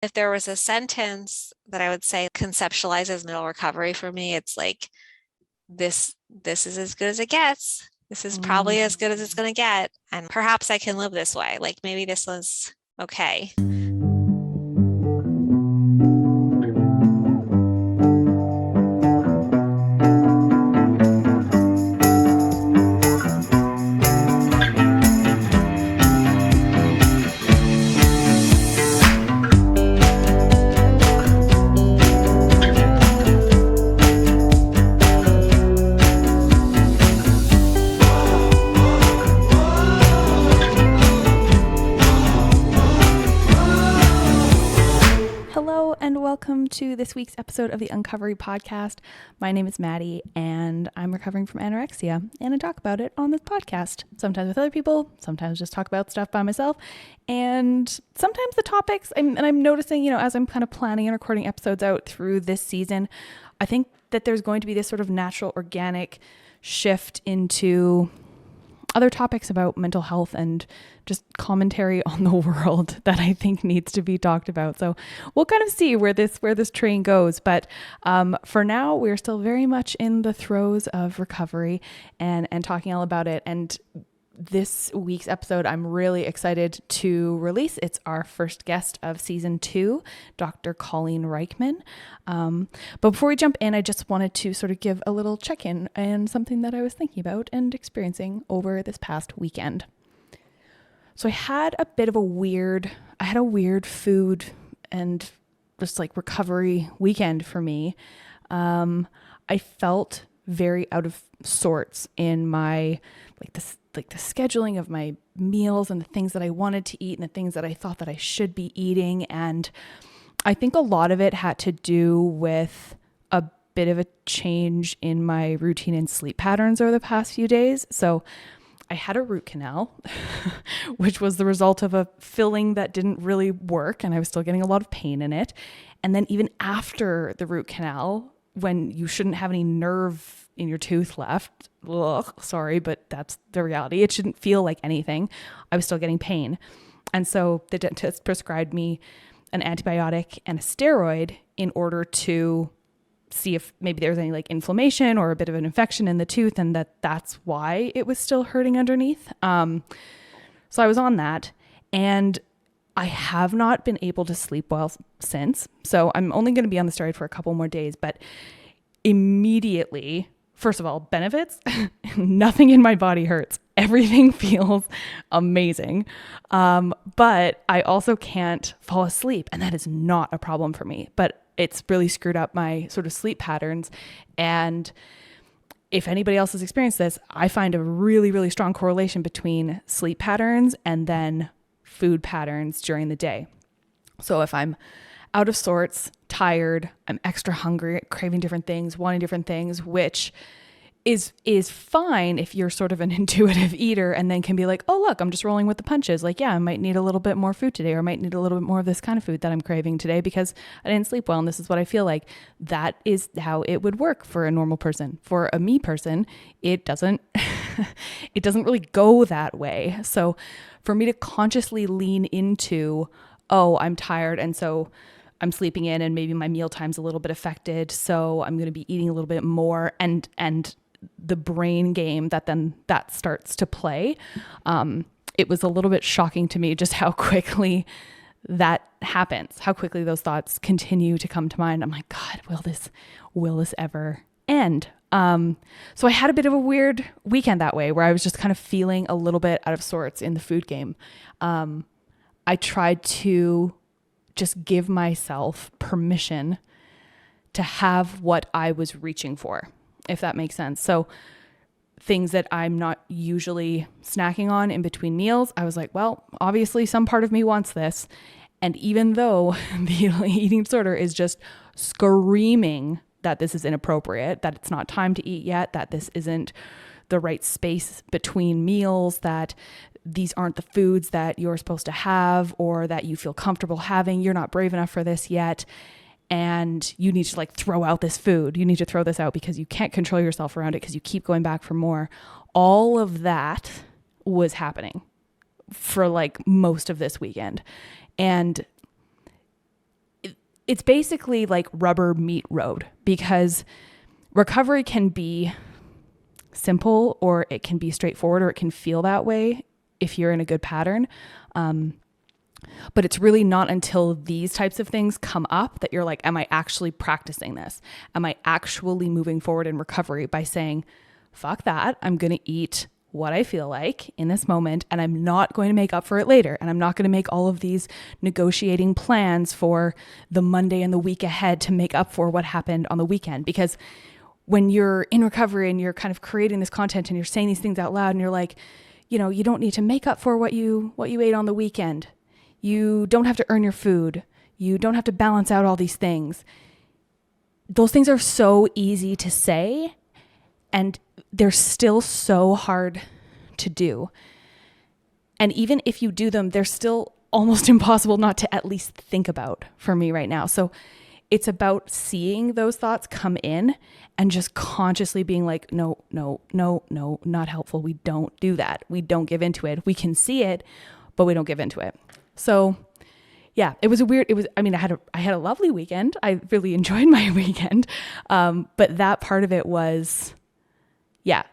If there was a sentence that I would say conceptualizes middle recovery for me, it's like this is as good as it gets. This is probably as good as it's going to get. And perhaps I can live this way. Like maybe this was okay. Hello and welcome to this week's episode of the Uncovery podcast. My name is Maddie and I'm recovering from anorexia, and I talk about it on this podcast. Sometimes with other people, sometimes just talk about stuff by myself, and sometimes the topics, I'm noticing, as I'm kind of planning and recording episodes out through this season, I think that there's going to be this sort of natural, organic shift into other topics about mental health and just commentary on the world that I think needs to be talked about. So we'll kind of see where this train goes. But for now, we're still very much in the throes of recovery and talking all about it. And this week's episode, I'm really excited to release. It's our first guest of season 2, Dr. Colleen Reichmann. But before we jump in, I just wanted to sort of give a little check-in and something that I was thinking about and experiencing over this past weekend. So I had a weird food and just like recovery weekend for me. I felt very out of sorts in my the scheduling of my meals and the things that I wanted to eat and the things that I thought that I should be eating. And I think a lot of it had to do with a bit of a change in my routine and sleep patterns over the past few days. So I had a root canal, which was the result of a filling that didn't really work, and I was still getting a lot of pain in it. And then even after the root canal, when you shouldn't have any nerve in your tooth left, sorry, but that's the reality. It shouldn't feel like anything. I was still getting pain. And so the dentist prescribed me an antibiotic and a steroid in order to see if maybe there was any like inflammation or a bit of an infection in the tooth, and that's why it was still hurting underneath. So I was on that, and I have not been able to sleep well since. So I'm only going to be on the steroid for a couple more days, but immediately, first of all, benefits, nothing in my body hurts. Everything feels amazing. But I also can't fall asleep, and that is not a problem for me, but it's really screwed up my sort of sleep patterns. And if anybody else has experienced this, I find a really, really strong correlation between sleep patterns and then food patterns during the day. So if I'm out of sorts, tired, I'm extra hungry, craving different things, wanting different things, which is fine if you're sort of an intuitive eater and then can be like, oh, look, I'm just rolling with the punches. Like, yeah, I might need a little bit more food today, or I might need a little bit more of this kind of food that I'm craving today because I didn't sleep well and this is what I feel like. That is how it would work for a normal person. For a me person, it doesn't it doesn't really go that way. So for me to consciously lean into, oh, I'm tired, and so I'm sleeping in, and maybe my meal time's a little bit affected, so I'm going to be eating a little bit more, and the brain game that starts to play. It was a little bit shocking to me just how quickly that happens, how quickly those thoughts continue to come to mind. I'm like, God, will this ever end? So I had a bit of a weird weekend that way, where I was just kind of feeling a little bit out of sorts in the food game. I tried to just give myself permission to have what I was reaching for, if that makes sense. So things that I'm not usually snacking on in between meals, I was like, well, obviously some part of me wants this. And even though the eating disorder is just screaming that this is inappropriate, that it's not time to eat yet, that this isn't the right space between meals, that these aren't the foods that you're supposed to have or that you feel comfortable having, you're not brave enough for this yet, and you need to like throw out this food. You need to throw this out because you can't control yourself around it because you keep going back for more. All of that was happening for like most of this weekend. And it's basically like rubber meet road, because recovery can be simple or it can be straightforward, or it can feel that way if you're in a good pattern. But it's really not until these types of things come up that you're like, am I actually practicing this? Am I actually moving forward in recovery by saying, fuck that, I'm going to eat what I feel like in this moment, and I'm not going to make up for it later. And I'm not going to make all of these negotiating plans for the Monday and the week ahead to make up for what happened on the weekend. Because when you're in recovery and you're kind of creating this content and you're saying these things out loud and you're like, you know, you don't need to make up for what you ate on the weekend. You don't have to earn your food. You don't have to balance out all these things. Those things are so easy to say, and they're still so hard to do. And even if you do them, they're still almost impossible not to at least think about for me right now. So it's about seeing those thoughts come in and just consciously being like, no, not helpful. We don't do that. We don't give into it. We can see it, but we don't give into it. So yeah, I had a lovely weekend. I really enjoyed my weekend. But that part of it was,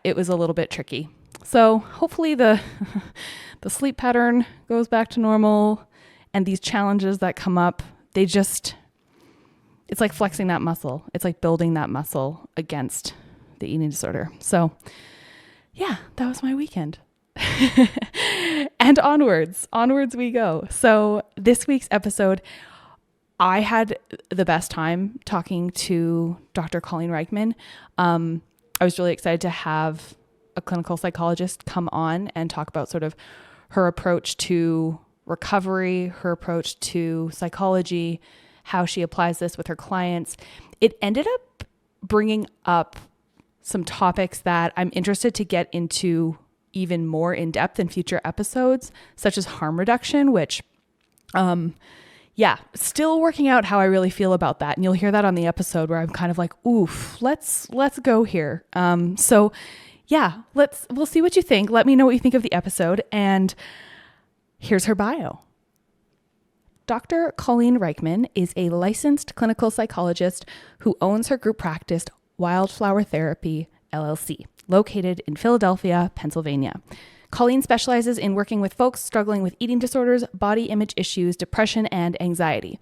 it was a little bit tricky. So hopefully the sleep pattern goes back to normal, and these challenges that come up, it's like flexing that muscle. It's like building that muscle against the eating disorder. So yeah, that was my weekend. And onwards we go. So this week's episode, I had the best time talking to Dr. Colleen Reichmann. I was really excited to have a clinical psychologist come on and talk about sort of her approach to recovery, her approach to psychology, how she applies this with her clients. It ended up bringing up some topics that I'm interested to get into even more in depth in future episodes, such as harm reduction, which, still working out how I really feel about that. And you'll hear that on the episode where I'm kind of like, oof, let's go here. We'll see what you think. Let me know what you think of the episode. And here's her bio. Dr. Colleen Reichmann is a licensed clinical psychologist who owns her group practice, Wildflower Therapy, LLC, located in Philadelphia, Pennsylvania. Colleen specializes in working with folks struggling with eating disorders, body image issues, depression, and anxiety.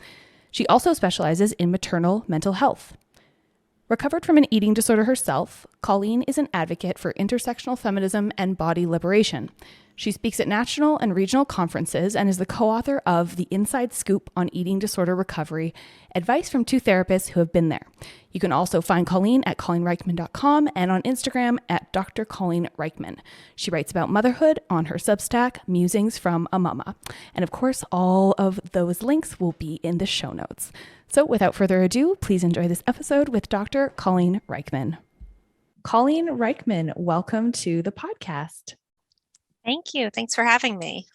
She also specializes in maternal mental health. Recovered from an eating disorder herself, Colleen is an advocate for intersectional feminism and body liberation. She speaks at national and regional conferences and is the co-author of The Inside Scoop on Eating Disorder Recovery, advice from two therapists who have been there. You can also find Colleen at ColleenReichmann.com and on Instagram at Dr. Colleen Reichmann. She writes about motherhood on her Substack, Musings from a Mama. And of course, all of those links will be in the show notes. So without further ado, please enjoy this episode with Dr. Colleen Reichmann. Colleen Reichmann, welcome to the podcast. Thank you. Thanks for having me.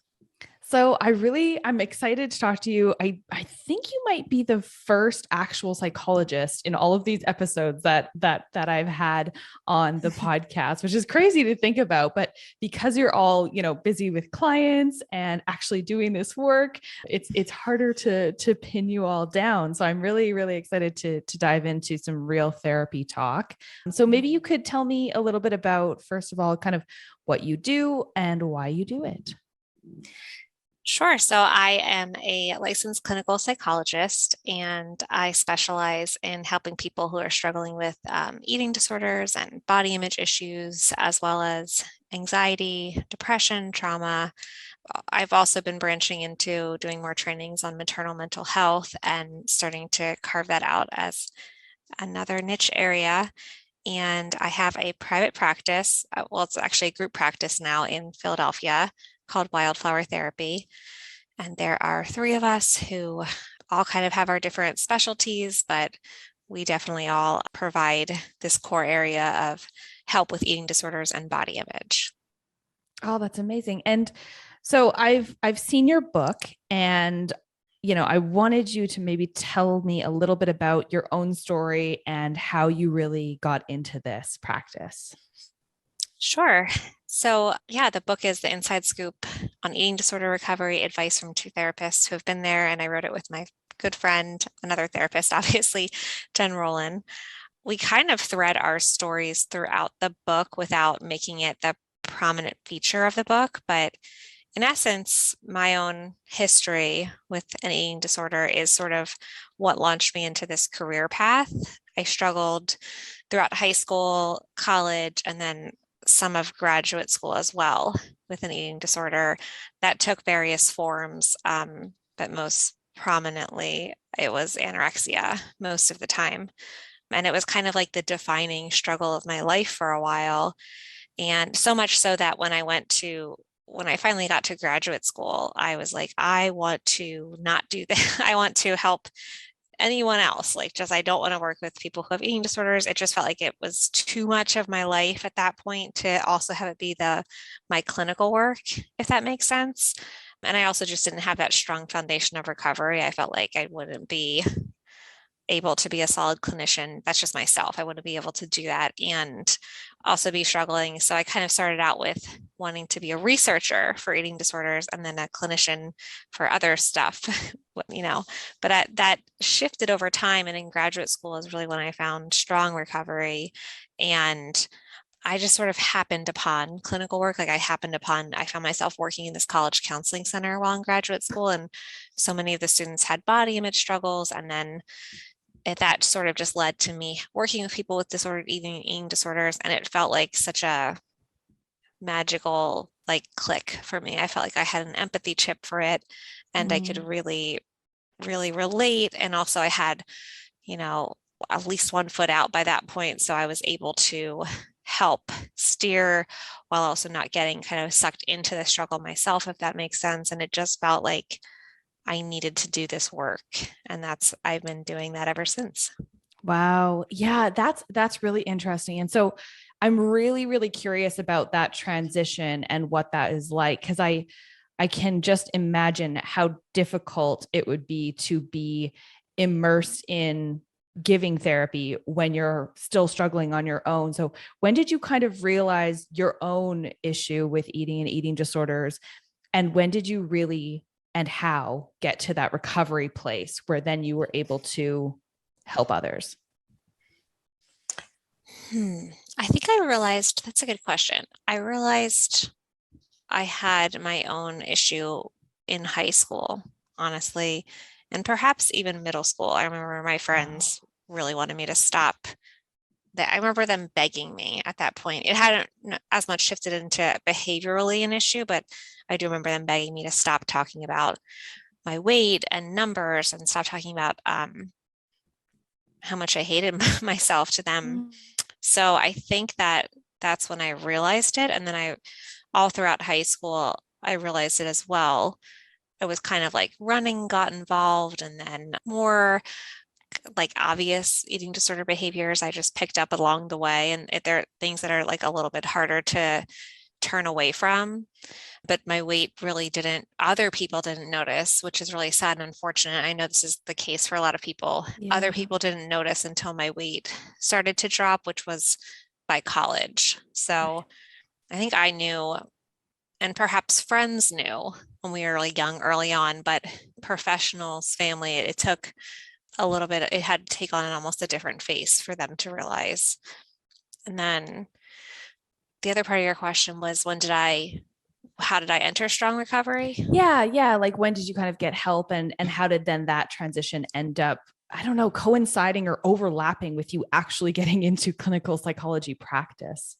So I'm excited to talk to you. I think you might be the first actual psychologist in all of these episodes that I've had on the podcast, which is crazy to think about. But because you're all, busy with clients and actually doing this work, it's harder to pin you all down. So I'm really, really excited to dive into some real therapy talk. So maybe you could tell me a little bit about, first of all, kind of what you do and why you do it. Sure. So I am a licensed clinical psychologist, and I specialize in helping people who are struggling with eating disorders and body image issues, as well as anxiety, depression, trauma. I've also been branching into doing more trainings on maternal mental health and starting to carve that out as another niche area. And I have a private practice. It's actually a group practice now in Philadelphia called Wildflower Therapy. And there are 3 of us who all kind of have our different specialties, but we definitely all provide this core area of help with eating disorders and body image. Oh, that's amazing. And so I've seen your book, and I wanted you to maybe tell me a little bit about your own story and how you really got into this practice. Sure. So the book is The Inside Scoop on Eating Disorder Recovery, advice from two therapists who have been there. And I wrote it with my good friend, another therapist, obviously, Jen Rowland. We kind of thread our stories throughout the book without making it the prominent feature of the book. But in essence, my own history with an eating disorder is sort of what launched me into this career path. I struggled throughout high school, college, and then some of graduate school as well with an eating disorder that took various forms, but most prominently, it was anorexia most of the time. And it was kind of like the defining struggle of my life for a while. And so much so that when I finally got to graduate school, I was like, I want to not do that. I want to help anyone else. Like, just I don't want to work with people who have eating disorders. It just felt like it was too much of my life at that point to also have it be my clinical work, if that makes sense. And I also just didn't have that strong foundation of recovery. I felt like I wouldn't be able to be a solid clinician. That's just myself. I wouldn't be able to do that and also be struggling. So I kind of started out with wanting to be a researcher for eating disorders and then a clinician for other stuff, but that shifted over time. And in graduate school is really when I found strong recovery. And I just sort of happened upon clinical work. I found myself working in this college counseling center while in graduate school. And so many of the students had body image struggles. And then that sort of just led to me working with people with disordered eating disorders. And it felt like such a magical click for me. I felt like I had an empathy chip for it and I could really, really relate. And also I had, at least one foot out by that point. So I was able to help steer while also not getting kind of sucked into the struggle myself, if that makes sense. And it just felt like I needed to do this work. And I've been doing that ever since. Wow. Yeah, that's really interesting. And so I'm really, really curious about that transition and what that is like, because I can just imagine how difficult it would be to be immersed in giving therapy when you're still struggling on your own. So when did you kind of realize your own issue with eating and eating disorders? And when did you really and how get to that recovery place where then you were able to help others? I think I realized that's a good question. I realized I had my own issue in high school, honestly, and perhaps even middle school. I remember my friends really wanted me to stop that. I remember them begging me at that point. It hadn't as much shifted into behaviorally an issue, but I do remember them begging me to stop talking about my weight and numbers and stop talking about how much I hated myself to them. So I think that's when I realized it. And then all throughout high school, I realized it as well. It was kind of like running got involved, and then more obvious eating disorder behaviors I just picked up along the way. And there are things that are a little bit harder to turn away from. But my weight really other people didn't notice, which is really sad and unfortunate. I know this is the case for a lot of people. Yeah. Other people didn't notice until my weight started to drop, which was by college. So I think I knew, and perhaps friends knew when we were young early on, but professionals, family, it took a little bit, it had to take on almost a different face for them to realize. And then the other part of your question was how did I enter strong recovery? Yeah. Like when did you kind of get help and how did then that transition end up, I don't know, coinciding or overlapping with you actually getting into clinical psychology practice?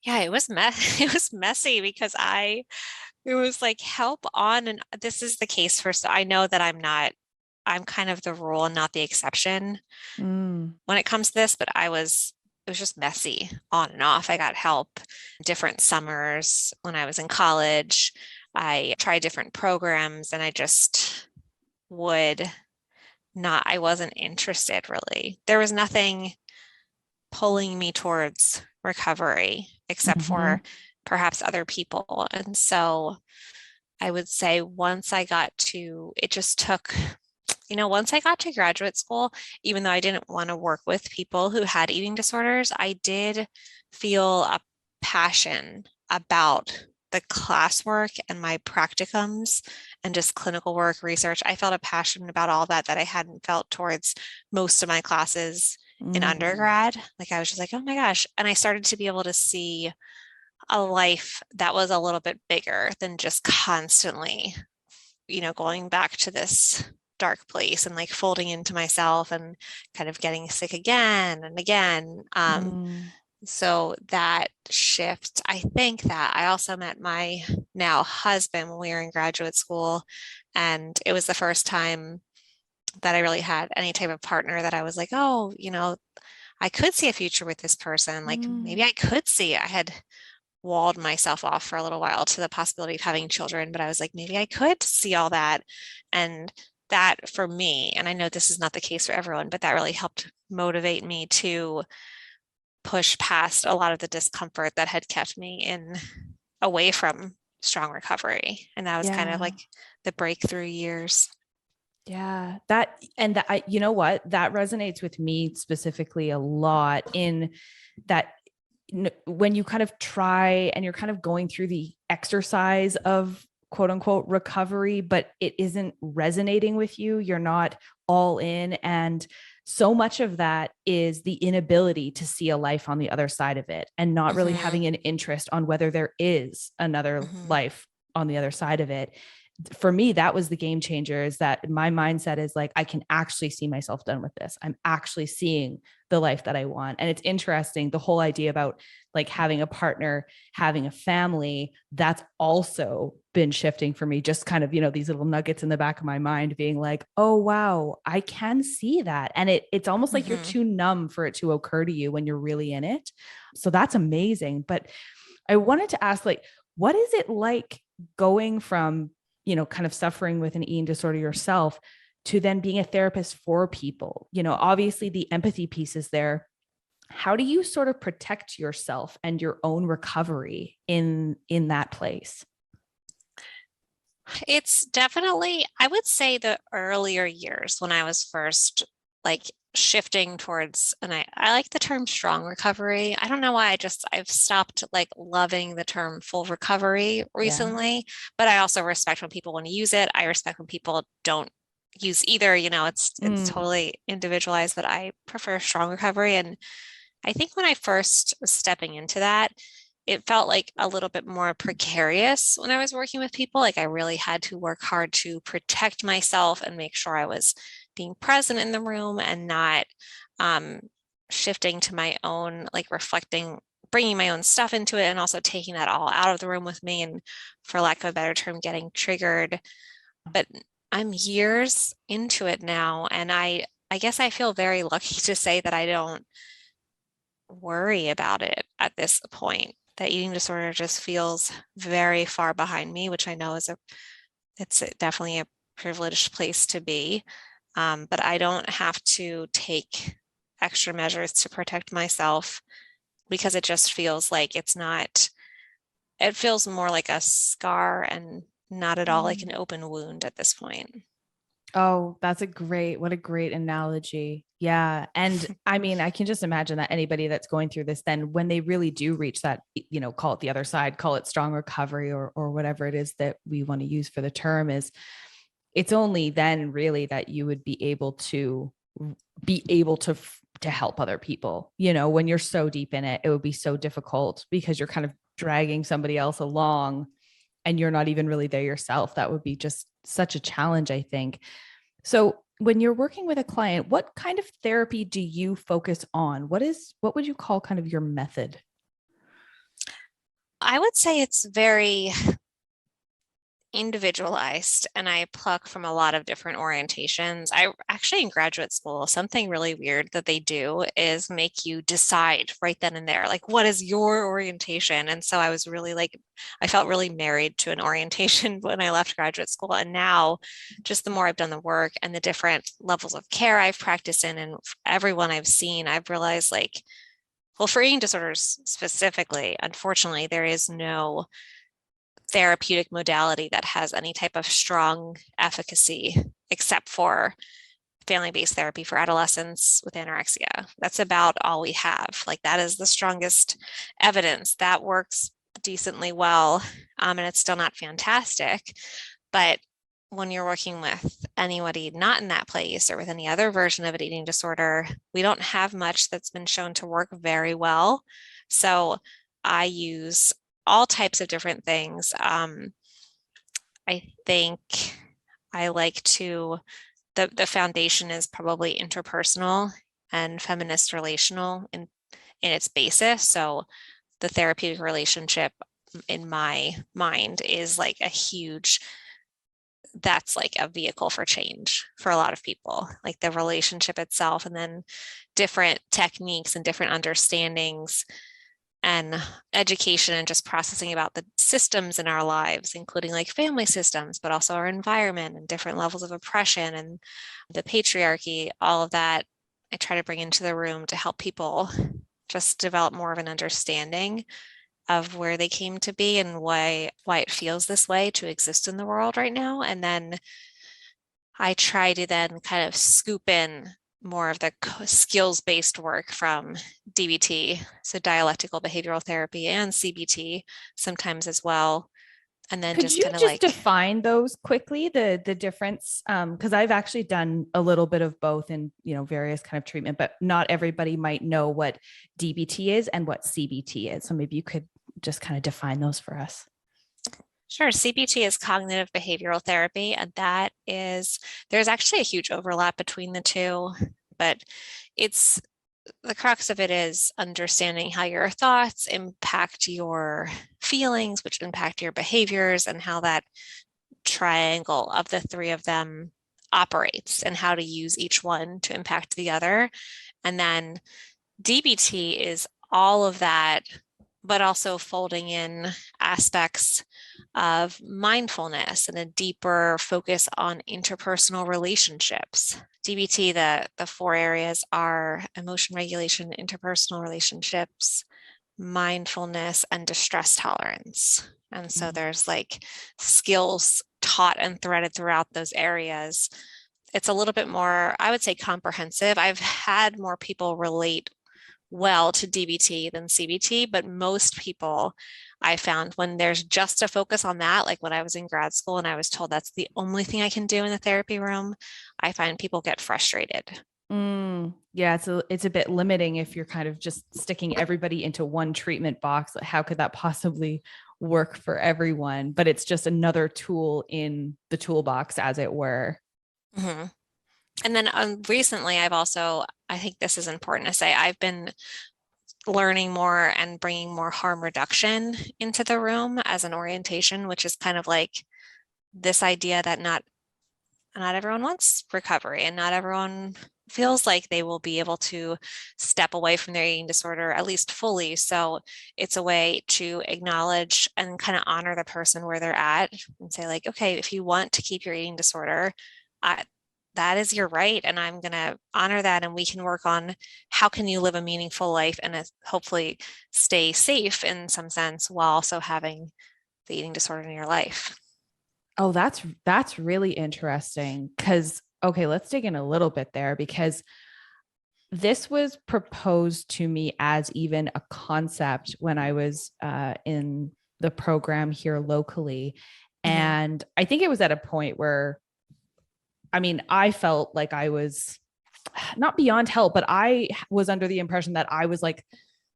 Yeah, it was it was messy because it was help on, and this is the case for, so I know that I'm kind of the rule and not the exception when it comes to this, but it was just messy on and off. I got help different summers when I was in college. I tried different programs and I just I wasn't interested really. There was nothing pulling me towards recovery except for perhaps other people. And so I would say once I got to graduate school, even though I didn't want to work with people who had eating disorders, I did feel a passion about the classwork and my practicums and just clinical work, research, I felt a passion about all that I hadn't felt towards most of my classes in undergrad. Like I was just like, oh my gosh. And I started to be able to see a life that was a little bit bigger than just constantly, going back to this dark place and like folding into myself and kind of getting sick again and again. So that shift, I think that I also met my now husband when we were in graduate school. And it was the first time that I really had any type of partner that I was like, oh, I could see a future with this person. Like maybe I could see. I had walled myself off for a little while to the possibility of having children, but I was like, maybe I could see all that. And that for me, and I know this is not the case for everyone, but that really helped motivate me to push past a lot of the discomfort that had kept me away from strong recovery. And that was kind of like the breakthrough years. Yeah, you know what, that resonates with me specifically a lot in that when you kind of try and you're kind of going through the exercise of quote unquote recovery, but it isn't resonating with you, you're not all in. And so much of that is the inability to see a life on the other side of it and not really having an interest on whether there is another life on the other side of it. For me, that was the game changer, is that my mindset is like, I can actually see myself done with this. I'm actually seeing the life that I want. And it's interesting, the whole idea about like having a partner, having a family, that's also been shifting for me. Just kind of, these little nuggets in the back of my mind being like, oh, wow, I can see that. And it's almost like you're too numb for it to occur to you when you're really in it. So that's amazing. But I wanted to ask, like, what is it like going from kind of suffering with an eating disorder yourself to then being a therapist for people? Obviously the empathy piece is there. How do you sort of protect yourself and your own recovery in that place? It's definitely, I would say, the earlier years when I was first like shifting towards, and I like the term strong recovery. I don't know why I've stopped like loving the term full recovery recently, but I also respect when people want to use it. I respect when people don't use either, it's totally individualized, but I prefer strong recovery. And I think when I first was stepping into that, it felt like a little bit more precarious when I was working with people. Like I really had to work hard to protect myself and make sure I was being present in the room and not shifting to my own, like reflecting, bringing my own stuff into it and also taking that all out of the room with me. And for lack of a better term, getting triggered. But I'm years into it now. And I guess I feel very lucky to say that I don't worry about it at this point. That eating disorder just feels very far behind me, which I know it's definitely a privileged place to be. But I don't have to take extra measures to protect myself because it just feels like it feels more like a scar and not at all like an open wound at this point. Oh, what a great analogy. Yeah. And I mean, I can just imagine that anybody that's going through this, then when they really do reach that, call it the other side, call it strong recovery or whatever it is that we want to use for the term, it's only then really that you would be able to help other people. When you're so deep in it, it would be so difficult because you're kind of dragging somebody else along and you're not even really there yourself. That would be just such a challenge, I think. So when you're working with a client, what kind of therapy do you focus on? What would you call kind of your method? I would say it's very individualized and I pluck from a lot of different orientations. I actually in graduate school, something really weird that they do is make you decide right then and there, like, what is your orientation? And so I was really I felt really married to an orientation when I left graduate school. And now just the more I've done the work and the different levels of care I've practiced in and everyone I've seen, I've realized well, for eating disorders specifically, unfortunately, there is no therapeutic modality that has any type of strong efficacy except for family-based therapy for adolescents with anorexia. That's about all we have. Like that is the strongest evidence that works decently well, and it's still not fantastic. But when you're working with anybody not in that place or with any other version of an eating disorder, we don't have much that's been shown to work very well. So I use all types of different things. I think I like to, the foundation is probably interpersonal and feminist relational in its basis. So the therapeutic relationship in my mind is like that's like a vehicle for change for a lot of people, like the relationship itself, and then different techniques and different understandings and education and just processing about the systems in our lives, including like family systems, but also our environment and different levels of oppression and the patriarchy, all of that. I try to bring into the room to help people just develop more of an understanding of where they came to be and why it feels this way to exist in the world right now. And then I try to then kind of scoop in more of the skills-based work from DBT, so dialectical behavioral therapy, and CBT sometimes as well. And then Could just you kind of just like, define those quickly, the difference? Because I've actually done a little bit of both in, various kind of treatment, but not everybody might know what DBT is and what CBT is. So maybe you could just kind of define those for us. sure, CBT is cognitive behavioral therapy, and there's actually a huge overlap between the two, but it's the crux of it is understanding how your thoughts impact your feelings, which impact your behaviors, and how that triangle of the three of them operates and how to use each one to impact the other. And then DBT is all of that, but also folding in aspects of mindfulness and a deeper focus on interpersonal relationships. DBT, the four areas are emotion regulation, interpersonal relationships, mindfulness, and distress tolerance. And so there's like skills taught and threaded throughout those areas. It's a little bit more, I would say, comprehensive. I've had more people relate well to DBT than CBT, but most people I found when there's just a focus on that, like when I was in grad school and I was told that's the only thing I can do in the therapy room, I find people get frustrated. Yeah, it's a bit limiting if you're kind of just sticking everybody into one treatment box. How could that possibly work for everyone? But it's just another tool in the toolbox, as it were. Mm-hmm. And then recently, I think this is important to say, I've been learning more and bringing more harm reduction into the room as an orientation, which is kind of like this idea that not everyone wants recovery and not everyone feels like they will be able to step away from their eating disorder, at least fully. So it's a way to acknowledge and kind of honor the person where they're at and say like, okay, if you want to keep your eating disorder, that is your right. And I'm going to honor that. And we can work on how can you live a meaningful life and hopefully stay safe in some sense while also having the eating disorder in your life. Oh, that's really interesting. Because, okay, let's dig in a little bit there, because this was proposed to me as even a concept when I was in the program here locally. And I think it was at a point where, I mean, I felt like I was not beyond help, but I was under the impression that I was like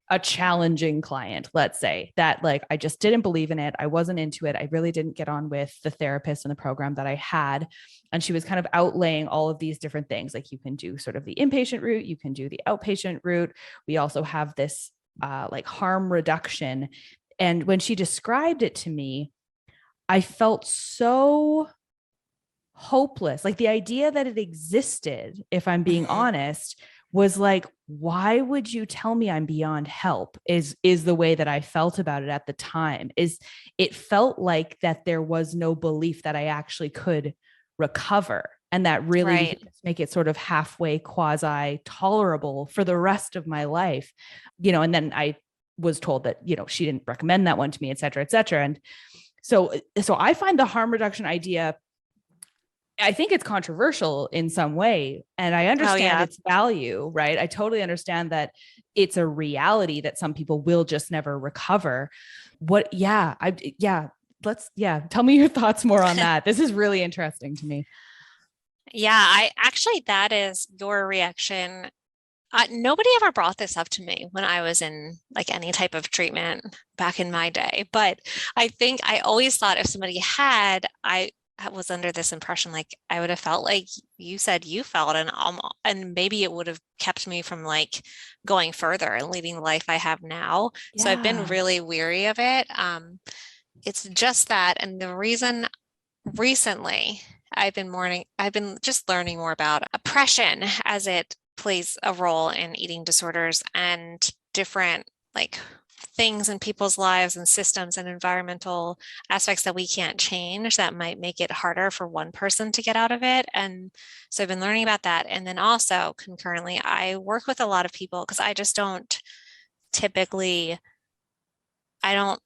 a challenging client, let's say, that like I just didn't believe in it. I wasn't into it. I really didn't get on with the therapist in the program that I had. And she was kind of outlaying all of these different things. Like you can do sort of the inpatient route, you can do the outpatient route. We also have this like harm reduction. And when she described it to me, I felt so hopeless. Like the idea that it existed, if I'm being honest, was like, why would you tell me I'm beyond help is the way that I felt about it at the time. Is it felt like that there was no belief that I actually could recover, and that really we could just make it sort of halfway quasi tolerable for the rest of my life, and then I was told that, she didn't recommend that one to me, et cetera, et cetera. And so I find the harm reduction idea I think it's controversial in some way, and I Oh, understand yeah. its value, right? I totally understand that it's a reality that some people will just never recover. Tell me your thoughts more on that. This is really interesting to me. Yeah, I actually, that is your reaction. Nobody ever brought this up to me when I was in like any type of treatment back in my day. But I think I always thought if somebody had, I was under this impression like I would have felt like you said you felt, and maybe it would have kept me from like going further and leading the life I have now. So I've been Yeah. really weary of it. It's just that, and the reason recently I've been just learning more about oppression as it plays a role in eating disorders and different like things in people's lives and systems and environmental aspects that we can't change that might make it harder for one person to get out of it. And so I've been learning about that. And then also concurrently, I work with a lot of people because I just don't typically, I don't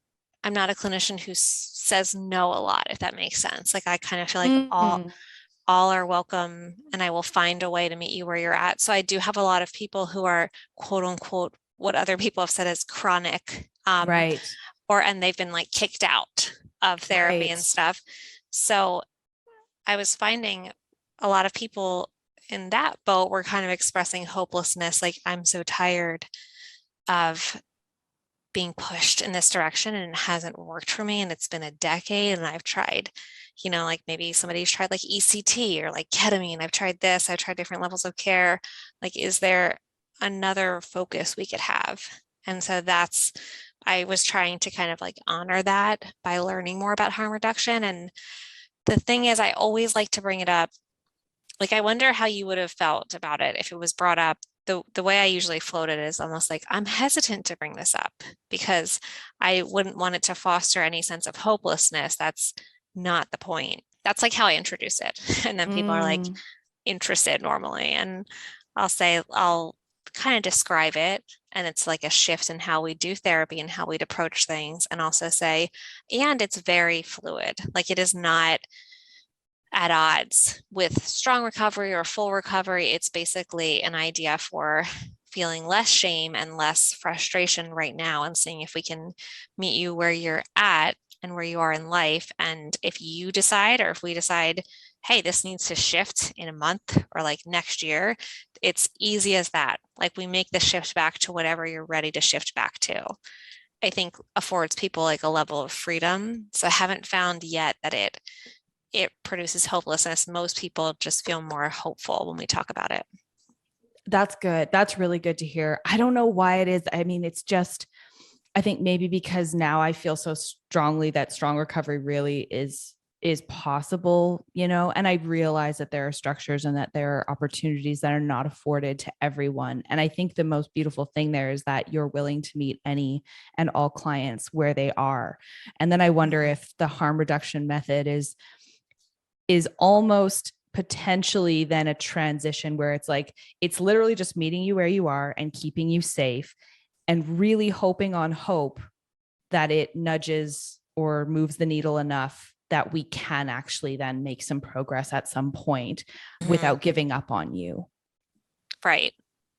I'm not a clinician who says no a lot, if that makes sense. Like I kind of feel like Mm, all are welcome and I will find a way to meet you where you're at. So I do have a lot of people who are quote unquote what other people have said is chronic, right. or and they've been like kicked out of therapy Right. and stuff. So I was finding a lot of people in that boat were kind of expressing hopelessness, like I'm so tired of being pushed in this direction and it hasn't worked for me and it's been a decade and I've tried, like maybe somebody's tried like ECT or like ketamine. I've tried this, I've tried different levels of care. Like, is there another focus we could have? And so I was trying to kind of like honor that by learning more about harm reduction. And the thing is, I always like to bring it up. Like, I wonder how you would have felt about it if it was brought up. The way I usually float it is almost like I'm hesitant to bring this up because I wouldn't want it to foster any sense of hopelessness. That's not the point. That's like how I introduce it. And then people are like Mm, interested normally. And I'll kind of describe it. And it's like a shift in how we do therapy and how we'd approach things. And also say, and it's very fluid. Like it is not at odds with strong recovery or full recovery. It's basically an idea for feeling less shame and less frustration right now and seeing if we can meet you where you're at and where you are in life. And if you decide, or if we decide, hey, this needs to shift in a month or like next year, it's easy as that. Like we make the shift back to whatever you're ready to shift back to. I think affords people like a level of freedom. So I haven't found yet that it produces hopelessness. Most people just feel more hopeful when we talk about it. that's good. That's really good to hear. I don't know why it is. I mean, it's just, I think maybe because now I feel so strongly that strong recovery really is possible, and I realize that there are structures and that there are opportunities that are not afforded to everyone. And I think the most beautiful thing there is that you're willing to meet any and all clients where they are. And then I wonder Mhm. if the harm reduction method is almost potentially then a transition where it's like it's literally just meeting you where you are and keeping you safe and really hoping on hope that it nudges or moves the needle enough that we can actually then make some progress at some point Mhm. without giving up on you. Right.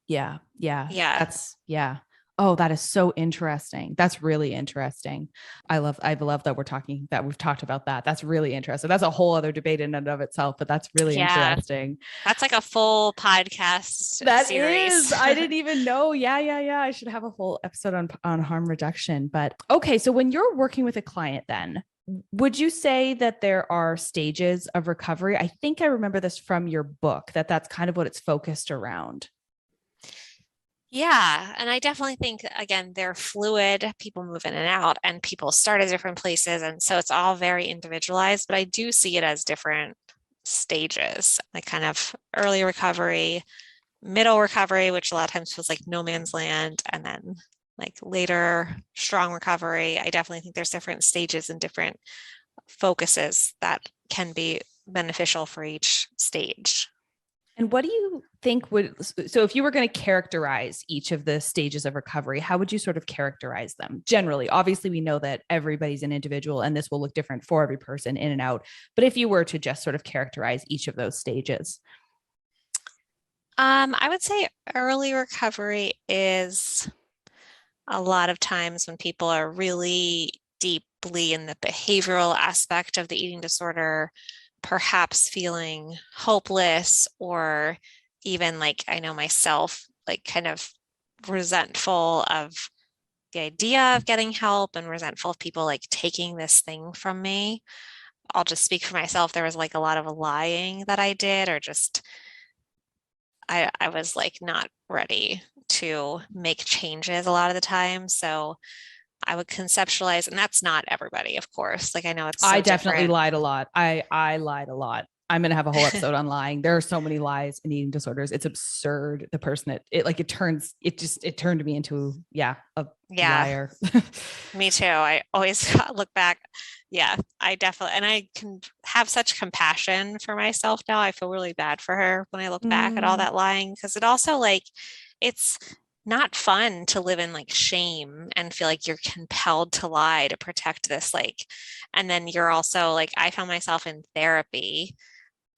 Yeah. Yeah. Yeah. Yeah. Oh, that is so interesting. That's really interesting. I love that we've talked about that. That's really interesting. That's a whole other debate in and of itself, but that's really Yeah. interesting. That's like a full podcast That is, series. I didn't even know. Yeah, yeah, yeah. I should have a whole episode on harm reduction. But okay, so when you're working with a client, then would you say that there are stages of recovery? I think I remember this from your book that that's kind of what it's focused around. Yeah. And I definitely think, again, they're fluid. People move in and out, and people start at different places. And so it's all very individualized, but I do see it as different stages, like kind of early recovery, middle recovery, which a lot of times feels like no man's land, and then like later strong recovery. I definitely think there's different stages and different focuses that can be beneficial for each stage. And what do you think so if you were going to characterize each of the stages of recovery, how would you sort of characterize them generally? Obviously, we know that everybody's an individual and this will look different for every person in and out. But if you were to just sort of characterize each of those stages. I would say early recovery is a lot of times when people are really deeply in the behavioral aspect of the eating disorder, perhaps feeling hopeless, or even like I know myself, like kind of resentful of the idea of getting help and resentful of people like taking this thing from me. I'll just speak for myself. There was like a lot of lying that I did, or just I was like not ready to make changes a lot of the time. So I would conceptualize, and that's not everybody, of course. Like I know it's I so definitely different. lied a lot. I lied a lot. I'm gonna have a whole episode on lying. There are so many lies in eating disorders. It's absurd. The person it turned me into a Yeah, liar. me too. I always look back. Yeah, I definitely, and I can have such compassion for myself now. I feel really bad for her when I look back at all Mm. that lying, because it also like it's not fun to live in like shame and feel like you're compelled to lie to protect this like, and then you're also like I found myself in therapy,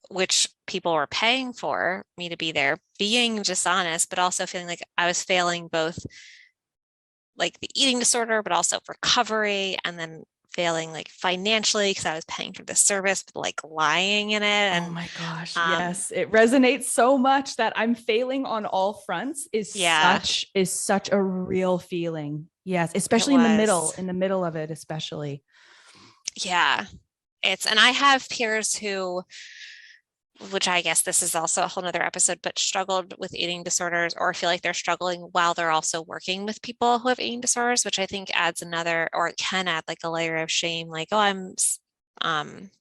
which people were paying for me to be there, being dishonest, but also feeling like I was failing both like the eating disorder, but also recovery, and then failing like financially because I was paying for the service, but like lying in it. Oh And my gosh, um, yes. It resonates so much that I'm failing on all fronts yeah, is such a real feeling. Yes, it especially was. in the middle of it, especially. Yeah. And I have peers who, which I guess this is also a whole nother episode, but struggled with eating disorders or feel like they're struggling while they're also working with people who have eating disorders, which I think adds another, or it can add like a layer of shame, like, oh, I'm um,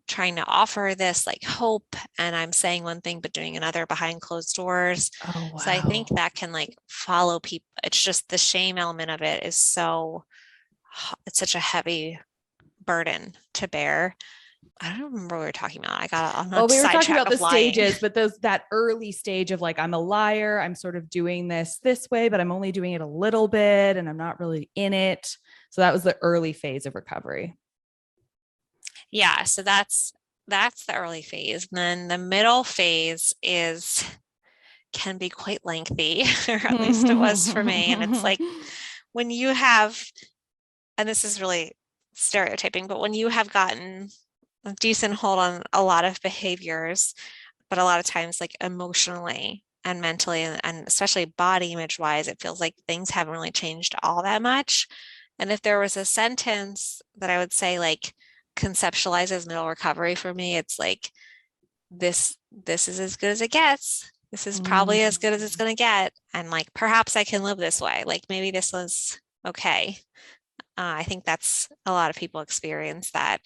trying to offer this like hope and I'm saying one thing but doing another behind closed doors. Oh So I think wow. that can like follow people. It's just the shame element of it is it's such a heavy burden to bear. I don't remember what we were talking about. I got on a Well, we were talking sidetrack about the of lying. stages, but that early stage of like, I'm a liar. I'm sort of doing this way, but I'm only doing it a little bit and I'm not really in it. So that was the early phase of recovery. Yeah, so that's the early phase. And then the middle phase is can be quite lengthy, or at least it was for me. And it's like when you have, and this is really stereotyping, but when you have gotten a decent hold on a lot of behaviors, but a lot of times like emotionally and mentally and especially body image wise, it feels like things haven't really changed all that much. And if there was a sentence that I would say like conceptualizes middle recovery for me, it's like this is as good as it gets. This is probably as good as it's going to get. And like perhaps I can live this way. Like maybe this was okay. I think that's a lot of people experience that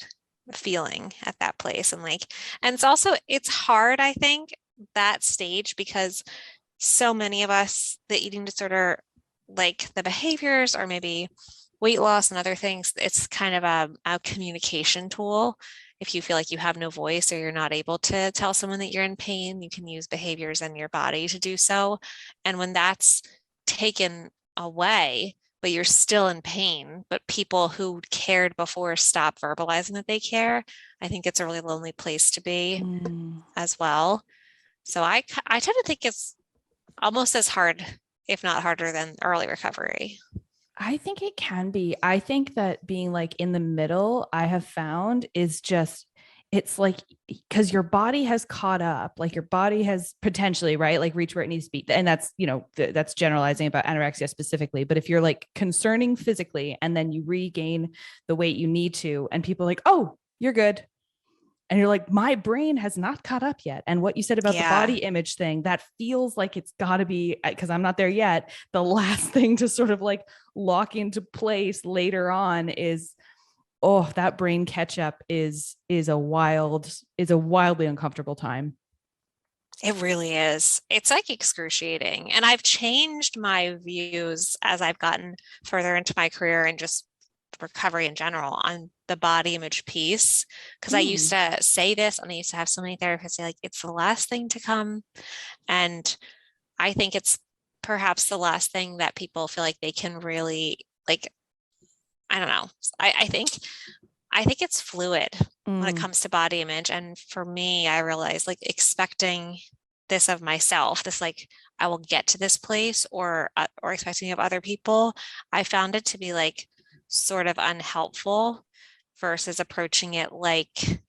feeling at that place. And like, and it's also, it's hard, I think, that stage because so many of us, the eating disorder, like the behaviors or maybe weight loss and other things, it's kind of a communication tool. If you feel like you have no voice or you're not able to tell someone that you're in pain, you can use behaviors in your body to do so. And when that's taken away, but you're still in pain, but people who cared before stop verbalizing that they care, I think it's a really lonely place to be Mm. as well. So I tend to think it's almost as hard, if not harder than early recovery. I think it can be. I think that being like in the middle, I have found is just, it's like, because your body has caught up, like your body has potentially, right, like reached where it needs to be. And that's, that's generalizing about anorexia specifically. But if you're like concerning physically and then you regain the weight you need to, and people are like, oh, you're good, and you're like, my brain has not caught up yet. And what you said about the Yeah, body image thing, that feels like it's got to be, because I'm not there yet, the last thing to sort of like lock into place later on is, oh, that brain catch up is a wildly uncomfortable time. it really is. It's like excruciating. And I've changed my views as I've gotten further into my career and just recovery in general on the body image piece. Cause I used to say this, and I used to have so many therapists say like, it's the last thing to come. And I think it's perhaps the last thing that people feel like they can really like, I don't know. I think it's fluid when it comes to body image. And for me, I realized like expecting this of myself, this like I will get to this place, or expecting of other people, I found it to be like sort of unhelpful versus approaching it like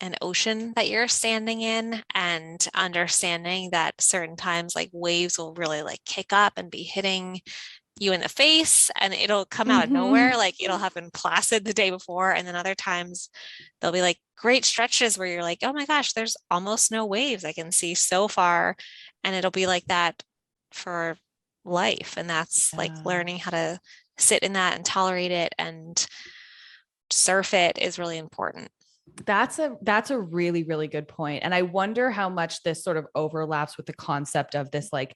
an ocean that you're standing in, and understanding that certain times like waves will really like kick up and be hitting you in the face, and it'll come out of nowhere. Like it'll have been placid the day before. And then other times there'll be like great stretches where you're like, oh my gosh, there's almost no waves. I can see so far. And it'll be like that for life. And that's like learning how to sit in that and tolerate it and surf it is really important. That's a really, really good point. And I wonder how much this sort of overlaps with the concept of this, like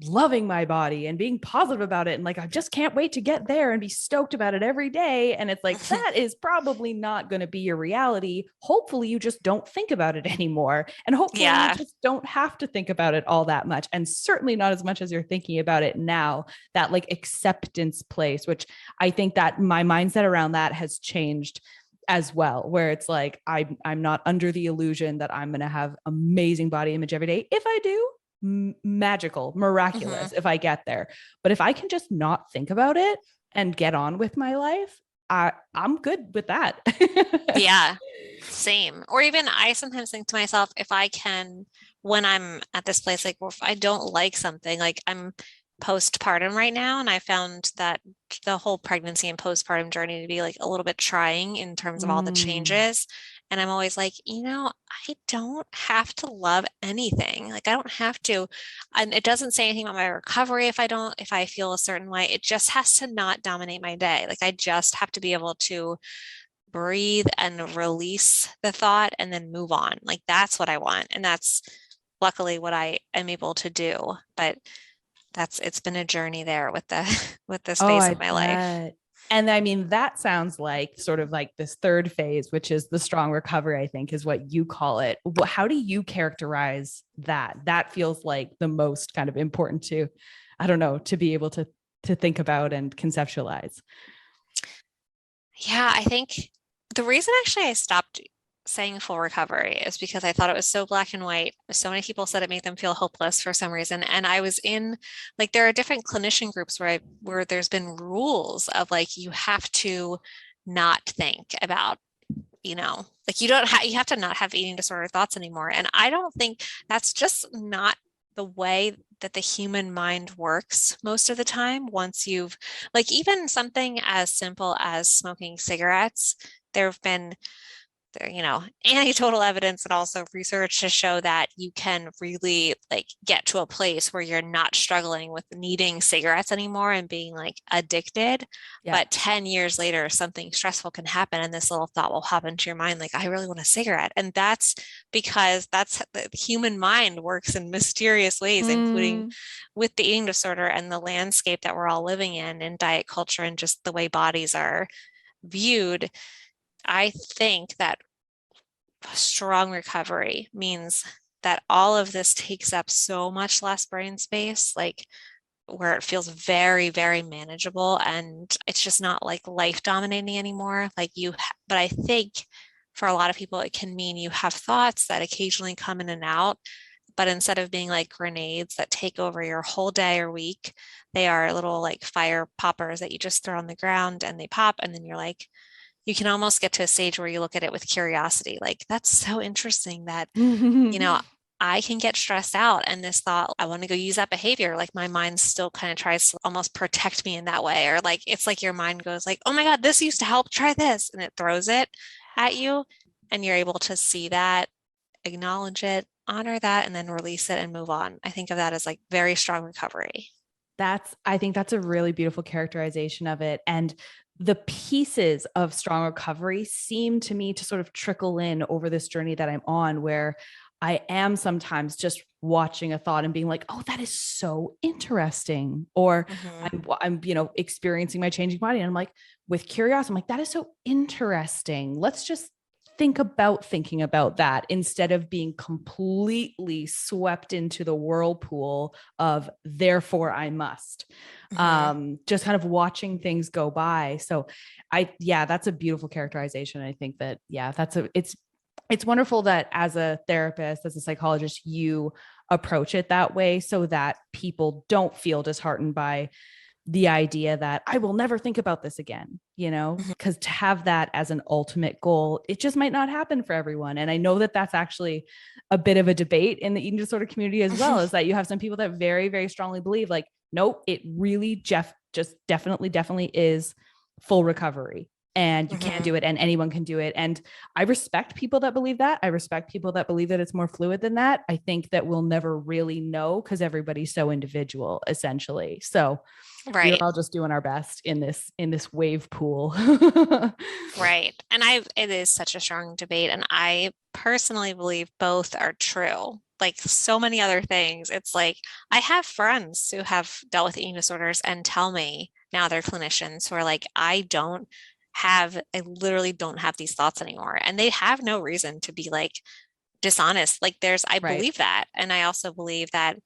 loving my body and being positive about it. And like, I just can't wait to get there and be stoked about it every day. And it's like, that is probably not going to be your reality. Hopefully you just don't think about it anymore. And hopefully you just don't have to think about it all that much. And certainly not as much as you're thinking about it now, that like acceptance place, which I think that my mindset around that has changed as well, where it's like, I'm not under the illusion that I'm going to have amazing body image every day. If I do, magical, miraculous, if I get there. But if I can just not think about it and get on with my life, I'm good with that. Yeah, same. Or even I sometimes think to myself, if I can, when I'm at this place, like, well, if I don't like something, like I'm postpartum right now, and I found that the whole pregnancy and postpartum journey to be like a little bit trying in terms of all the changes. And I'm always like, I don't have to love anything. Like I don't have to, and it doesn't say anything about my recovery if I feel a certain way. It just has to not dominate my day. Like I just have to be able to breathe and release the thought and then move on. Like that's what I want. And that's luckily what I am able to do. But it's been a journey there with the space of my life. And I mean, that sounds like sort of like this third phase, which is the strong recovery, I think is what you call it. How do you characterize that? That feels like the most kind of important to, I don't know, to be able to think about and conceptualize. Yeah, I think the reason actually I stopped saying full recovery is because I thought it was so black and white. So many people said it made them feel hopeless for some reason. And I was in like, there are different clinician groups where there's been rules of like, you have to not think about, like you have to not have eating disorder thoughts anymore. And I don't think that's just not the way that the human mind works most of the time. Once you've like, even something as simple as smoking cigarettes, there have been anecdotal evidence and also research to show that you can really like get to a place where you're not struggling with needing cigarettes anymore and being like addicted. Yeah. But 10 years later, something stressful can happen and this little thought will hop into your mind like, I really want a cigarette. And that's because that's the human mind works in mysterious ways, including with the eating disorder and the landscape that we're all living in diet culture and just the way bodies are viewed. I think that strong recovery means that all of this takes up so much less brain space, like where it feels very, very manageable and it's just not like life dominating anymore. But I think for a lot of people, it can mean you have thoughts that occasionally come in and out, but instead of being like grenades that take over your whole day or week, they are little like fire poppers that you just throw on the ground and they pop. And then you're like, you can almost get to a stage where you look at it with curiosity. Like, that's so interesting that, I can get stressed out and this thought, I want to go use that behavior. Like my mind still kind of tries to almost protect me in that way. Or like, it's like your mind goes like, oh my God, this used to help, try this. And it throws it at you. And you're able to see that, acknowledge it, honor that, and then release it and move on. I think of that as like very strong recovery. I think that's a really beautiful characterization of it. And the pieces of strong recovery seem to me to sort of trickle in over this journey that I'm on, where I am sometimes just watching a thought and being like, oh, that is so interesting. Or Mm-hmm. I'm, experiencing my changing body. And I'm like, with curiosity, I'm like, that is so interesting. Let's just think about thinking about that instead of being completely swept into the whirlpool of therefore I must. Mm-hmm. Just kind of watching things go by. So that's a beautiful characterization. I think that, it's wonderful that as a therapist, as a psychologist, you approach it that way so that people don't feel disheartened by the idea that I will never think about this again, Mm-hmm. because to have that as an ultimate goal, it just might not happen for everyone. And I know that that's actually a bit of a debate in the eating disorder community as well, is that you have some people that very, very strongly believe like, nope, it really just definitely is full recovery and you can Mm-hmm. do it and anyone can do it. And I respect people that believe that. I respect people that believe that it's more fluid than that. I think that we'll never really know because everybody's so individual essentially. So we're Right. all just doing our best in this wave pool. Right. And it is such a strong debate. And I personally believe both are true. Like so many other things. It's like I have friends who have dealt with eating disorders and tell me now they're clinicians who are like, I literally don't have these thoughts anymore. And they have no reason to be like dishonest. I Right. believe that. And I also believe that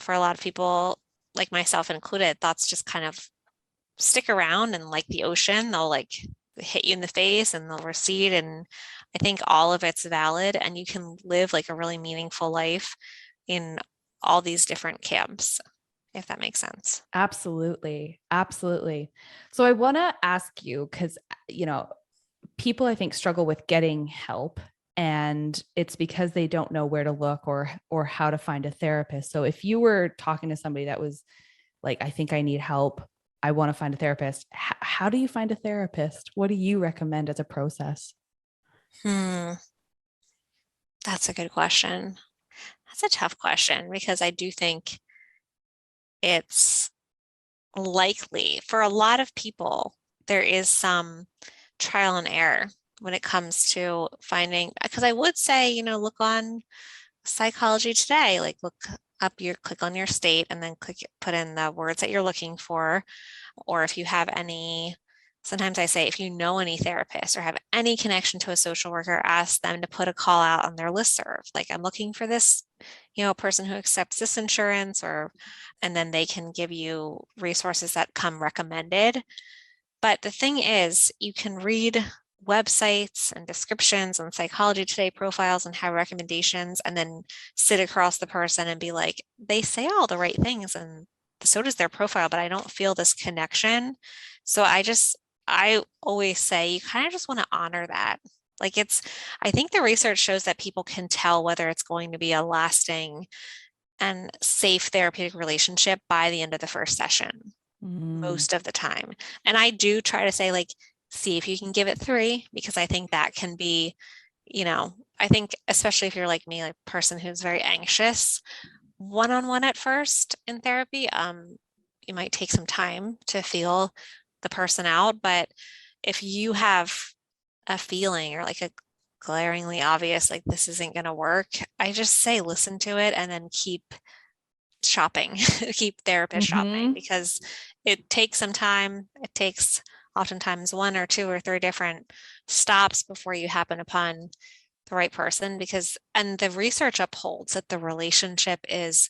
for a lot of people, like myself included, thoughts just kind of stick around and like the ocean, they'll like hit you in the face and they'll recede. And I think all of it's valid and you can live like a really meaningful life in all these different camps, if that makes sense. Absolutely. Absolutely. So I want to ask you, because, people I think struggle with getting help, and it's because they don't know where to look or how to find a therapist. So if you were talking to somebody that was like, I think I need help, I want to find a therapist, how do you find a therapist? What do you recommend as a process? Hmm, that's a good question. That's a tough question because I do think it's likely for a lot of people, there is some trial and error when it comes to finding, because I would say, look on Psychology Today, like click on your state and then put in the words that you're looking for. Or if you have sometimes I say, if you know any therapists or have any connection to a social worker, ask them to put a call out on their listserv. Like, I'm looking for this, person who accepts this insurance, and then they can give you resources that come recommended. But the thing is, you can read websites and descriptions and Psychology Today profiles and have recommendations, and then sit across the person and be like, they say all the right things and so does their profile, but I don't feel this connection. So I always say you kind of just want to honor that. I think the research shows that people can tell whether it's going to be a lasting and safe therapeutic relationship by the end of the first session Mm. most of the time. And I do try to say, like, see if you can give it 3, because I think that can be, I think especially if you're like me, like a person who's very anxious, one-on-one at first in therapy, you might take some time to feel the person out. But if you have a feeling or like a glaringly obvious, like this isn't going to work, I just say listen to it and then keep shopping, keep therapist shopping, Mm-hmm. because it takes some time. It takes oftentimes 1 or 2 or 3 different stops before you happen upon the right person, and the research upholds that the relationship is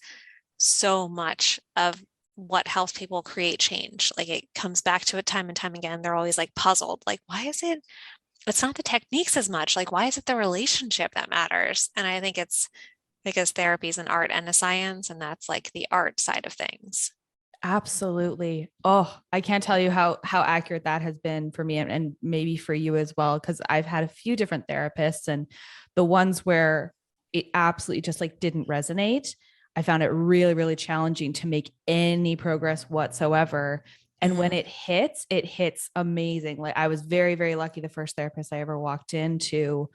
so much of what helps people create change. Like, it comes back to it time and time again. They're always like puzzled, like, why is it's not the techniques as much, like why is it the relationship that matters? And I think it's because therapy is an art and a science, and that's like the art side of things. Absolutely. Oh, I can't tell you how accurate that has been for me and maybe for you as well, because I've had a few different therapists, and the ones where it absolutely just like didn't resonate, I found it really, really challenging to make any progress whatsoever. And when Mm-hmm. it hits amazing. Like, I was very, very lucky. The first therapist I ever walked into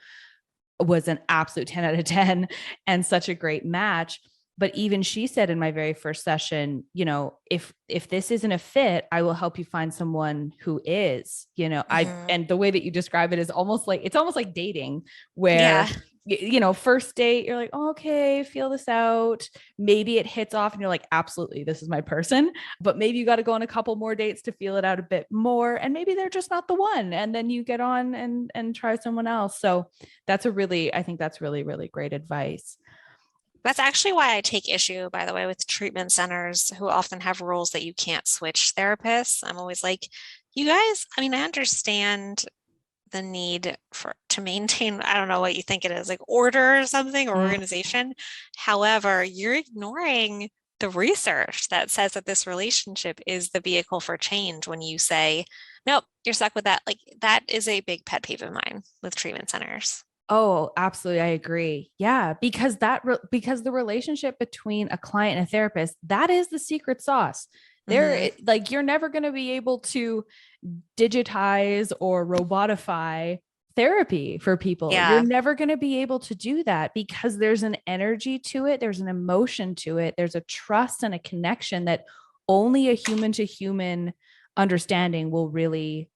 was an absolute 10 out of 10 and such a great match. But even she said in my very first session, if this isn't a fit, I will help you find someone who is. Mm-hmm. And the way that you describe it is almost like, it's almost like dating, where Yeah. first date, you're like, oh, okay, feel this out. Maybe it hits off and you're like, absolutely, this is my person. But maybe you got to go on a couple more dates to feel it out a bit more. And maybe they're just not the one. And then you get on and try someone else. So I think that's really, really great advice. That's actually why I take issue, by the way, with treatment centers who often have rules that you can't switch therapists. I'm always like, you guys, I mean, I understand the need for to maintain, I don't know what you think it is, like order or something or Mm. organization. However, you're ignoring the research that says that this relationship is the vehicle for change when you say, nope, you're stuck with that. Like that is a big pet peeve of mine with treatment centers. Oh, absolutely. I agree. Yeah. Because the relationship between a client and a therapist, that is the secret sauce. Hmm. Like, you're never going to be able to digitize or robotify therapy for people. You're Yeah, never going to be able to do that because there's an energy to it, there's an emotion to it, there's a trust and a connection that only a human to human understanding will really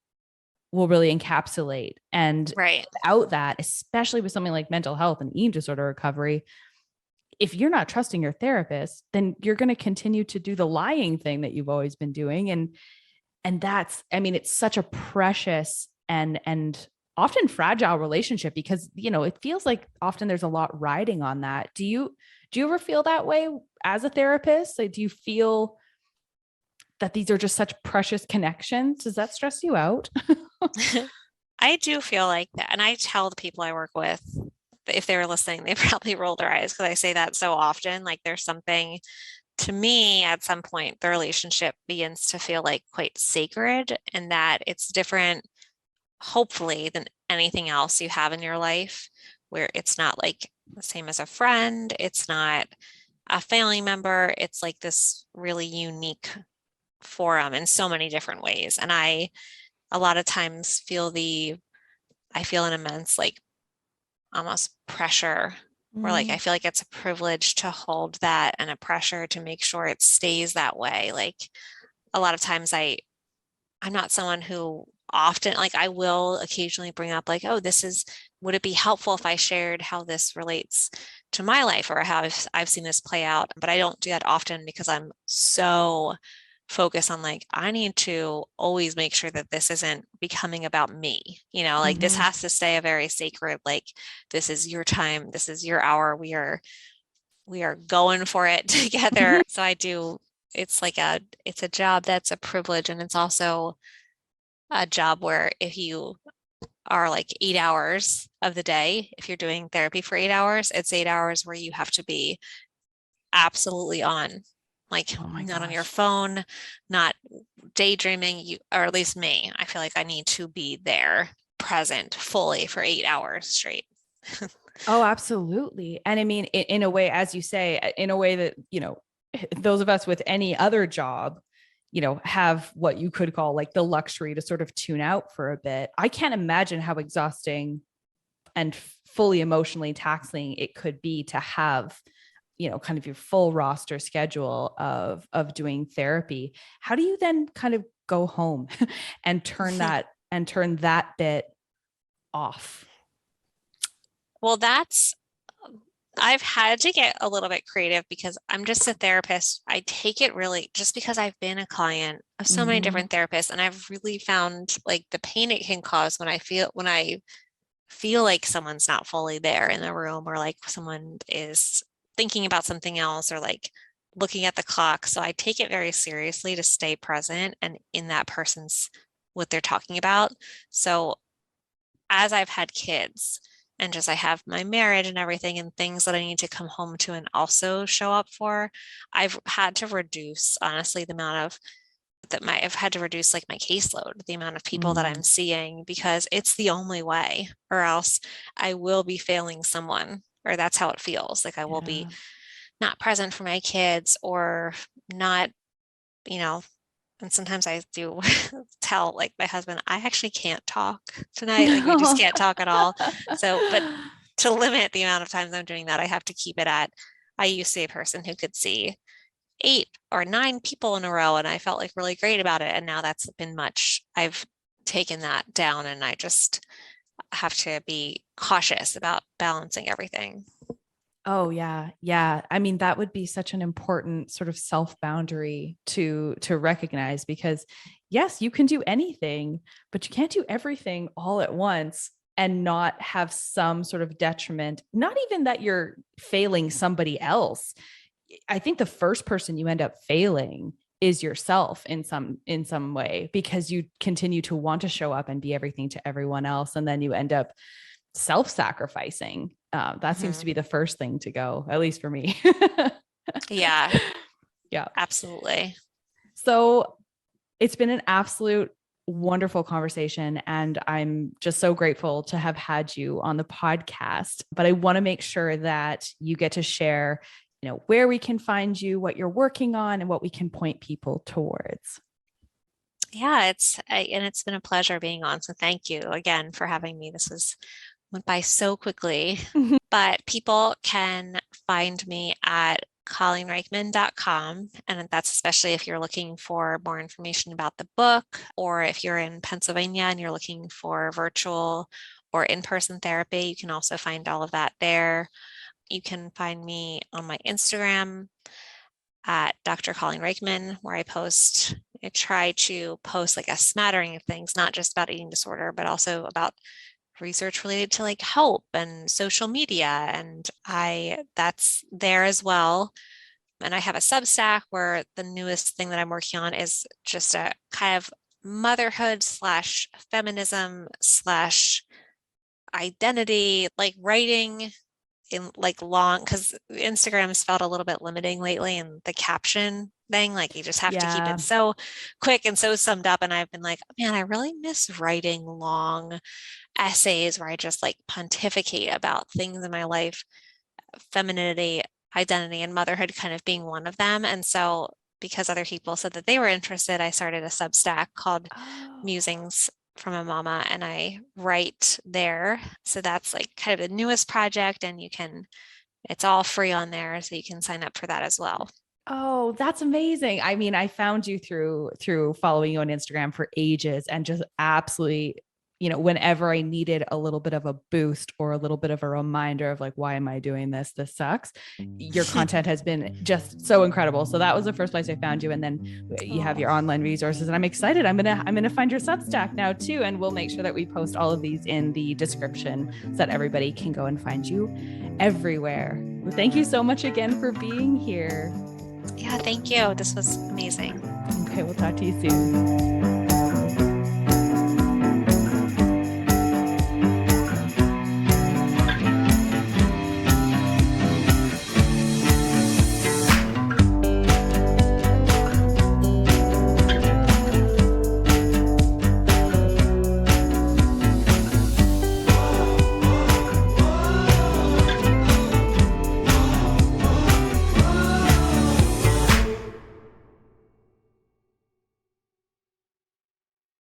encapsulate. And right. without that, especially with something like mental health and eating disorder recovery, if you're not trusting your therapist, then you're going to continue to do the lying thing that you've always been doing. And that's, I mean, it's such a precious and often fragile relationship because, it feels like often there's a lot riding on that. Do you ever feel that way as a therapist? Like, do you feel that these are just such precious connections? Does that stress you out? I do feel like that. And I tell the people I work with, if they were listening, they probably roll their eyes because I say that so often. Like there's something to me at some point, the relationship begins to feel like quite sacred and that it's different, hopefully, than anything else you have in your life, where it's not like the same as a friend, it's not a family member, it's like this really unique forum in so many different ways. And I, a lot of times, I feel an immense like almost pressure or like I Mm. feel like it's a privilege to hold that and a pressure to make sure it stays that way. Like a lot of times I'm not someone who often like I will occasionally bring up like, oh, this is would it be helpful if I shared how this relates to my life or how I've seen this play out? But I don't do that often because I'm so focused on like I need to always make sure that this isn't becoming about me. Like this Mhm. has to stay a very sacred, like this is your time, this is your hour. We are going for it together. So I do, it's a job that's a privilege and it's also a job where if you are like 8 hours of the day, if you're doing therapy for 8 hours, it's 8 hours where you have to be absolutely on, like Oh my not on your gosh. phone, not daydreaming, or at least me. I feel like I need to be there present fully for 8 hours straight. Oh, absolutely. And I mean, in a way, as you say, in a way that, those of us with any other job, have what you could call like the luxury to sort of tune out for a bit. I can't imagine how exhausting and fully emotionally taxing it could be to have, kind of your full roster schedule of doing therapy. How do you then kind of go home and turn that bit off? Well, I've had to get a little bit creative because I'm just a therapist. I take it really just because I've been a client of so many Mm-hmm. different therapists, and I've really found like the pain it can cause when I feel like someone's not fully there in the room or like someone is thinking about something else or like looking at the clock. So I take it very seriously to stay present and in that person's what they're talking about. So as I've had kids and just I have my marriage and everything and things that I need to come home to and also show up for, I've had to reduce honestly the amount of I've had to reduce like my caseload, the amount of people that Mm, I'm seeing because it's the only way, or else I will be failing someone, or that's how it feels. Like I will be yeah. not present for my kids or not, you know, and sometimes I do tell like my husband, I actually can't talk tonight. Like we just No. can't talk at all. So, but to limit the amount of times I'm doing that, I have to keep it at, I used to be a person who could see 8 or 9 people in a row, and I felt like really great about it. And now that's been much, I've taken that down and I just have to be cautious about balancing everything. Oh yeah. Yeah. I mean, that would be such an important sort of self boundary to recognize, because yes, you can do anything, but you can't do everything all at once and not have some sort of detriment, not even that you're failing somebody else. I think the first person you end up failing is yourself in some way, because you continue to want to show up and be everything to everyone else, and then you end up self-sacrificing. That seems to Mhm. be the first thing to go, at least for me. Yeah, Yeah. absolutely. So it's been an absolute wonderful conversation, and I'm just so grateful to have had you on the podcast. But I want to make sure that you get to share, where we can find you, what you're working on, and what we can point people towards. Yeah, and it's been a pleasure being on. So thank you again for having me. Went by so quickly, but people can find me at ColleenReichmann.com. And that's especially if you're looking for more information about the book, or if you're in Pennsylvania and you're looking for virtual or in-person therapy, you can also find all of that there. You can find me on my Instagram at Dr. Colleen Reichmann, where I try to post like a smattering of things, not just about eating disorder, but also about research related to like hope and social media. And that's there as well. And I have a Substack where the newest thing that I'm working on is just a kind of motherhood slash feminism slash identity, like writing in like long, because Instagram's felt a little bit limiting lately, and the caption thing, like you just have to keep Yeah. it so quick and so summed up. And I've been like, man, I really miss writing long essays where I just like pontificate about things in my life, femininity, identity, and motherhood kind of being one of them. And so, because other people said that they were interested, I started a Substack called Oh. Musings from a Mama, and I write there. So that's like kind of the newest project, and it's all free on there, so you can sign up for that as well. Oh, that's amazing. I mean, I found you through following you on Instagram for ages, and just absolutely, whenever I needed a little bit of a boost or a little bit of a reminder of like, why am I doing this? This sucks. Your content has been just so incredible. So that was the first place I found you. And then you have Oh, your online resources, and I'm excited. I'm gonna find your Substack now too. And we'll make sure that we post all of these in the description so that everybody can go and find you everywhere. Well, thank you so much again for being here. yeah, thank you. This was amazing. Okay, we'll talk to you soon.